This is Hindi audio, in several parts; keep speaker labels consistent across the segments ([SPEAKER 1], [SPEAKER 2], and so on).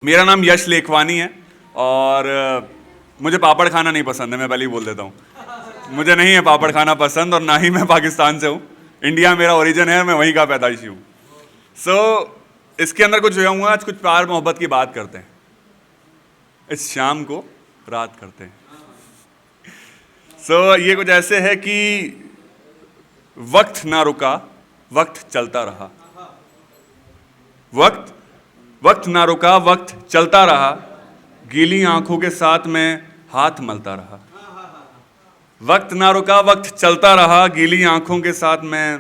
[SPEAKER 1] मेरा नाम यश लेखवानी है और मुझे पापड़ खाना नहीं पसंद है। मैं पहले ही बोल देता हूँ, मुझे नहीं है पापड़ खाना पसंद और ना ही मैं पाकिस्तान से हूँ। इंडिया मेरा ओरिजिन है, मैं वहीं का पैदाइशी हूँ। इसके अंदर कुछ होगा, आज कुछ प्यार मोहब्बत की बात करते हैं, इस शाम को रात करते हैं। ये कुछ ऐसे है कि वक्त ना रुका, वक्त चलता रहा। वक्त ना रुका, वक्त चलता रहा। गीली आंखों के साथ मैं हाथ मलता रहा। वक्त ना रुका, वक्त चलता रहा। गीली आंखों के साथ मैं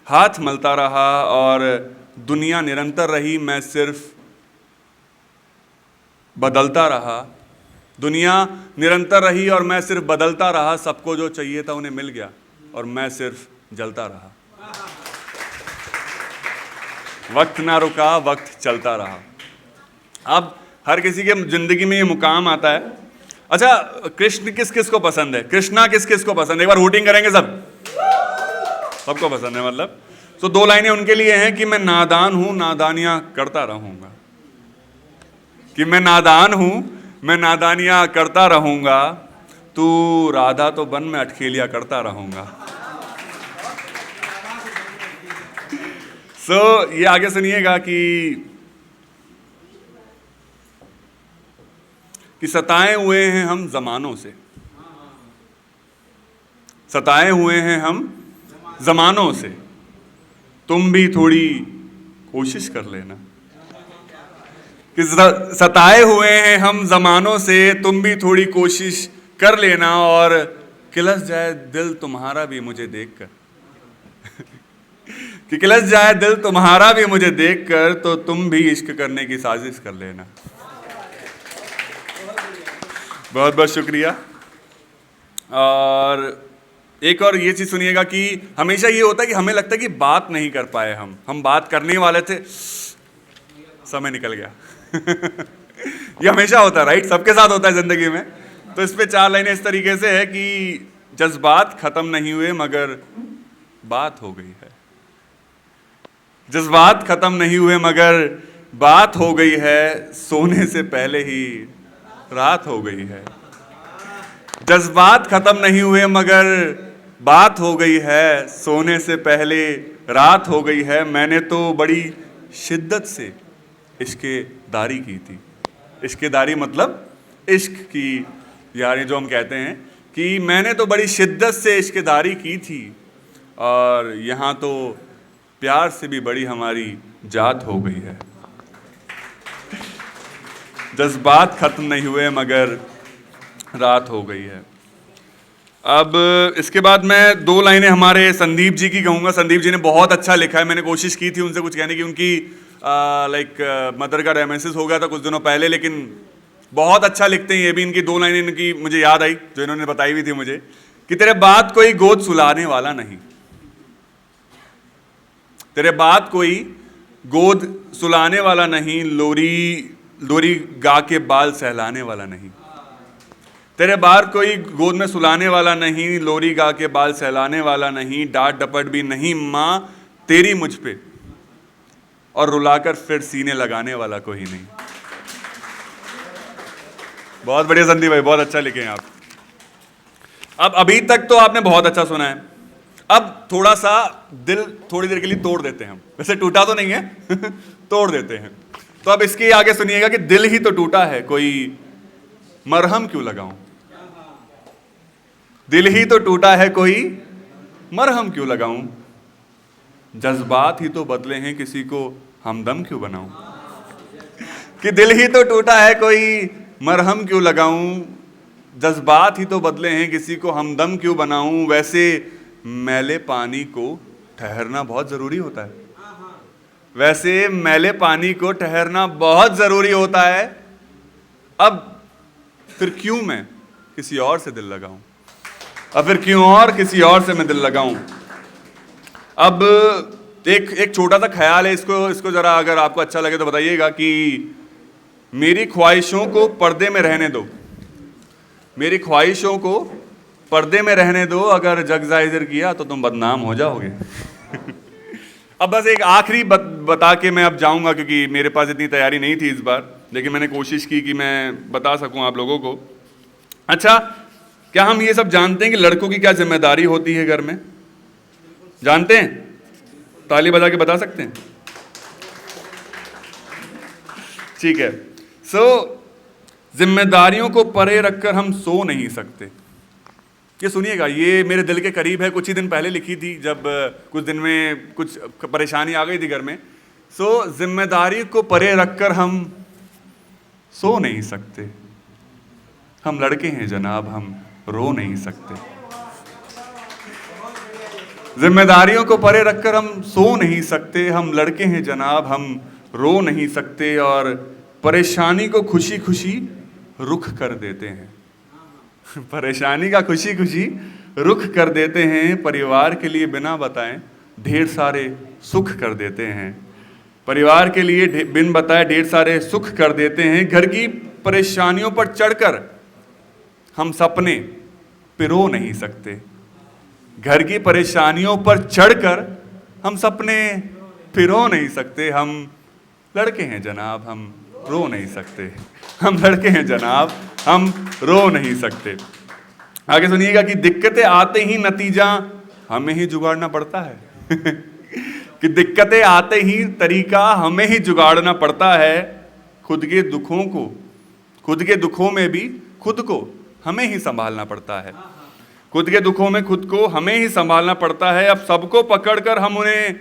[SPEAKER 1] हाथ मलता रहा और दुनिया निरंतर रही, मैं सिर्फ बदलता रहा। दुनिया निरंतर रही और मैं सिर्फ बदलता रहा। सबको जो चाहिए था उन्हें मिल गया और मैं सिर्फ जलता रहा। वक्त ना रुका, वक्त चलता रहा। अब हर किसी के जिंदगी में ये मुकाम आता है। अच्छा, कृष्ण किस किस को पसंद है? कृष्णा किस किस को पसंद है? एक बार वोटिंग करेंगे सब? सबको पसंद है। मतलब तो दो लाइनें उनके लिए हैं कि मैं नादान हूं, नादानियां करता रहूंगा। कि मैं नादान हूं, मैं नादानियां करता रहूंगा। तू राधा तो बन, मैं अटखेलियां करता रहूंगा। ये आगे सुनिएगा कि सताए हुए हैं हम जमानों से। सताए हुए हैं हम जमानों से, तुम भी थोड़ी कोशिश कर लेना। कि सताए हुए हैं हम जमानों से, तुम भी थोड़ी कोशिश कर लेना और किलस जाए दिल तुम्हारा भी मुझे देखकर। कि किलस जाए दिल तुम्हारा भी मुझे देखकर, तो तुम भी इश्क करने की साजिश कर लेना। बहुत बहुत शुक्रिया। और एक और ये चीज़ सुनिएगा कि हमेशा ये होता है कि हमें लगता है कि बात नहीं कर पाए हम बात करने वाले थे, समय निकल गया। ये हमेशा होता है, राइट? सबके साथ होता है ज़िंदगी में। तो इस पे 4 लाइनें इस तरीके से है कि जज्बात ख़त्म नहीं हुए मगर बात हो गई है। जज्बात ख़त्म नहीं हुए मगर बात हो गई है। सोने से पहले ही रात हो गई है। जज्बात खत्म नहीं हुए मगर बात हो गई है। सोने से पहले रात हो गई है। मैंने तो बड़ी शिद्दत से इश्क़दारी की थी। इश्क़दारी मतलब इश्क की, यानी जो हम कहते हैं कि मैंने तो बड़ी शिद्दत से इश्क़दारी की थी और यहाँ तो प्यार से भी बड़ी हमारी जात हो गई है। जज्बात खत्म नहीं हुए मगर रात हो गई है। अब इसके बाद मैं 2 लाइनें हमारे संदीप जी की कहूँगा। संदीप जी ने बहुत अच्छा लिखा है। मैंने कोशिश की थी उनसे कुछ कहने की, उनकी मदर का डायमेंसिस हो गया था कुछ दिनों पहले, लेकिन बहुत अच्छा लिखते हैं ये भी। इनकी 2 लाइनें इनकी मुझे याद आई जो इन्होंने बताई हुई थी मुझे, कि तेरे बाद कोई गोद सुलाने वाला नहीं। तेरे बाद कोई गोद सुलाने वाला नहीं, लोरी गा के बाल सहलाने वाला नहीं। तेरे बार कोई गोद में सुलाने वाला नहीं, लोरी गा के बाल सहलाने वाला नहीं। डांट डपट भी नहीं माँ तेरी मुझ पे, और रुलाकर फिर सीने लगाने वाला कोई नहीं। बहुत बढ़िया संदीप भाई, बहुत अच्छा लिखे हैं आप। अब अभी तक तो आपने बहुत अच्छा सुना है। अब थोड़ा सा दिल थोड़ी देर के लिए तोड़ देते हैं हम। वैसे टूटा तो नहीं है तोड़ देते हैं। तो अब इसके आगे सुनिएगा कि दिल ही तो टूटा है, कोई मरहम क्यों लगाऊं। दिल ही तो टूटा है, कोई मरहम क्यों लगाऊं। जज्बात ही तो बदले हैं, किसी को हमदम क्यों बनाऊं। कि दिल ही तो टूटा है, कोई मरहम क्यों लगाऊं। जज्बात ही तो बदले हैं, किसी को हमदम क्यों बनाऊं। वैसे मैले पानी को ठहरना बहुत ज़रूरी होता है। वैसे मैले पानी को ठहरना बहुत ज़रूरी होता है। अब फिर क्यों मैं किसी और से दिल लगाऊं। अब फिर क्यों और किसी और से मैं दिल लगाऊं। अब एक छोटा सा ख्याल है, इसको ज़रा अगर आपको अच्छा लगे तो बताइएगा कि मेरी ख्वाहिशों को पर्दे में रहने दो। मेरी ख्वाहिशों को पर्दे में रहने दो, अगर जग ज़ाहिर किया तो तुम बदनाम हो जाओगे। अब बस एक आखिरी बता के मैं अब जाऊंगा, क्योंकि मेरे पास इतनी तैयारी नहीं थी इस बार। लेकिन मैंने कोशिश की कि मैं बता सकूं आप लोगों को। अच्छा, क्या हम ये सब जानते हैं कि लड़कों की क्या जिम्मेदारी होती है घर में? जानते हैं? ताली बजा के बता सकते हैं? ठीक है। जिम्मेदारियों को परे रखकर हम सो नहीं सकते। ये सुनिएगा, ये मेरे दिल के करीब है। कुछ ही दिन पहले लिखी थी, जब कुछ दिन में कुछ परेशानी आ गई थी घर में। जिम्मेदारी को परे रखकर हम सो नहीं सकते। हम लड़के हैं जनाब, हम रो नहीं सकते। जिम्मेदारियों को परे रखकर हम सो नहीं सकते। हम लड़के हैं जनाब, हम रो नहीं सकते। और परेशानी को खुशी खुशी रुख कर देते हैं। परेशानी का खुशी खुशी रुख कर देते हैं। परिवार के लिए बिना बताएं ढेर सारे सुख कर देते हैं। परिवार के लिए बिन बताए ढेर सारे सुख कर देते हैं। घर की परेशानियों पर चढ़कर हम सपने पिरो नहीं सकते। घर की परेशानियों पर चढ़कर हम सपने पिरो नहीं सकते। हम लड़के हैं जनाब, हम रो नहीं सकते। हम लड़के हैं जनाब, हम रो नहीं सकते। आगे सुनिएगा कि दिक्कतें आते ही नतीजा हमें ही जुगाड़ना पड़ता है। कि दिक्कतें आते ही तरीका हमें ही जुगाड़ना पड़ता है। खुद के दुखों में भी खुद को हमें ही संभालना पड़ता है। खुद के दुखों में खुद को हमें ही संभालना पड़ता है। अब सबको पकड़कर हम उन्हें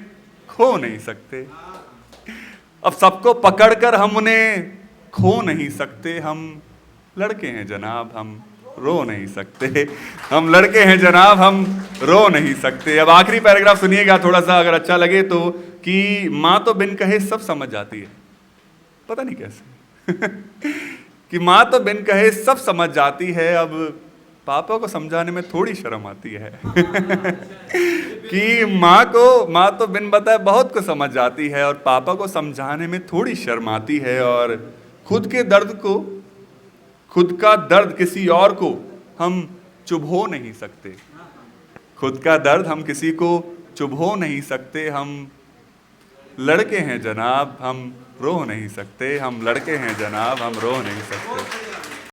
[SPEAKER 1] खो नहीं सकते। अब सबको पकड़कर हम उन्हें खो नहीं सकते। हम लड़के हैं जनाब, हम रो नहीं सकते। हम लड़के हैं जनाब, हम रो नहीं सकते। अब आखिरी पैराग्राफ सुनिएगा थोड़ा सा, अगर अच्छा लगे तो, कि माँ तो बिन कहे सब समझ जाती है। पता नहीं कैसे। कि माँ तो बिन कहे सब समझ जाती है। अब पापा को समझाने में थोड़ी शर्म आती है। कि माँ तो बिन बताए बहुत कुछ समझ जाती है, और पापा को समझाने में थोड़ी शर्म आती है। और खुद का दर्द किसी और को हम चुभो नहीं सकते। खुद का दर्द हम किसी को चुभो नहीं सकते। हम लड़के हैं जनाब, हम रो नहीं सकते। हम लड़के हैं जनाब, हम रो नहीं सकते।